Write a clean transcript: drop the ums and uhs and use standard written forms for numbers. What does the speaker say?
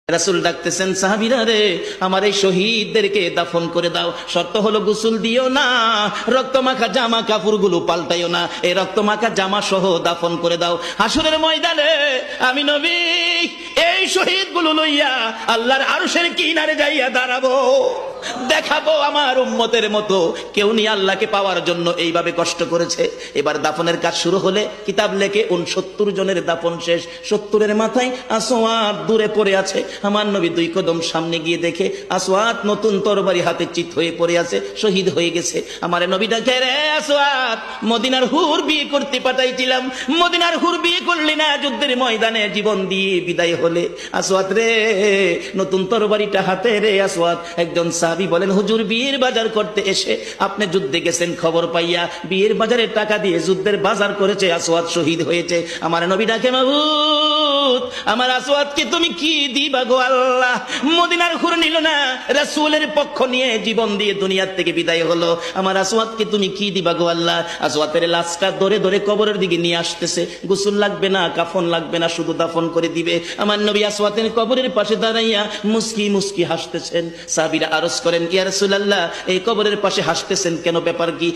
রাসূল ডাকতেছেন, সাহাবীরা রে, আমার এই শহীদদেরকে দাফন করে দাও। শর্ত হলো গোসল দিও না, রক্তমাখা জামা কাপড়গুলো পাল্টাইও না, এই রক্তমাখা জামা সহ দাফন করে দাও। হাসরের ময়দানে আমি নবী এই শহীদগুলো লইয়া আল্লাহর আরশের কিনারে যাইয়া দাঁড়াবো, দেখাবো আমার উম্মতের মতো কেউ নিয়ে আল্লাহকে পাওয়ার জন্য এইভাবে কষ্ট করেছে। এবার দাফনের কাজ শুরু হলে কিতাব লেখে 69 জনের দাফন শেষ। 70-এর মাথায় আসওয়াদ দূরে পড়ে আছে। আমার নবী 2 কদম সামনে গিয়ে দেখে আসওয়াদ নতুন তরবারি হাতে চিত হয়ে পড়ে আছে, শহীদ হয়ে গেছে। আমার নবী ডাকে, রে আসওয়াদ, মদিনার হুর বিয়ে করতে পাঠাইছিলাম, মদিনার হুর বিয়ে করলি না, যুদ্ধের ময়দানে জীবন দিয়ে বিদায় হলে। আসওয়াদ রে, নতুন তরবারিটা হাতে রে। আসওয়াদ একজন সাহাবী বলেন, হুজুর বিয়ের বাজার করতে এসে আপনি যুদ্ধে গেছেন, খবর পাইয়া বিয়ের বাজারে টাকা দিয়ে যুদ্ধের বাজার করেছে, আসওয়াদ শহীদ হয়েছে। আমার নবী ডাকে, মাবুদ, আমার আসওয়াদকে তুমি কি দিবা গো আল্লাহ? মদিনার হুর নিল না, রাসূলের পক্ষ নিয়ে জীবন দিয়ে দুনিয়ার থেকে বিদায় হলো, আমার আসওয়াদকে তুমি কি দিবা গো আল্লাহ? আসওয়াদের লাশটা ধরে ধরে কবরের দিকে নিয়ে আসতেছে। গোসল লাগবে না, কাফন লাগবে না, শুধু দাফন করে দিবে। আমার নবী আসওয়াদের কবরের পাশে দাঁড়াইয়া মুস্কি মুস্কি হাসতেছেন। সাহাবীরা আরজ করেন, ইয়া রাসূলুল্লাহ, এই কবরের পাশে হাসতেছেন কেন, ব্যাপার কি?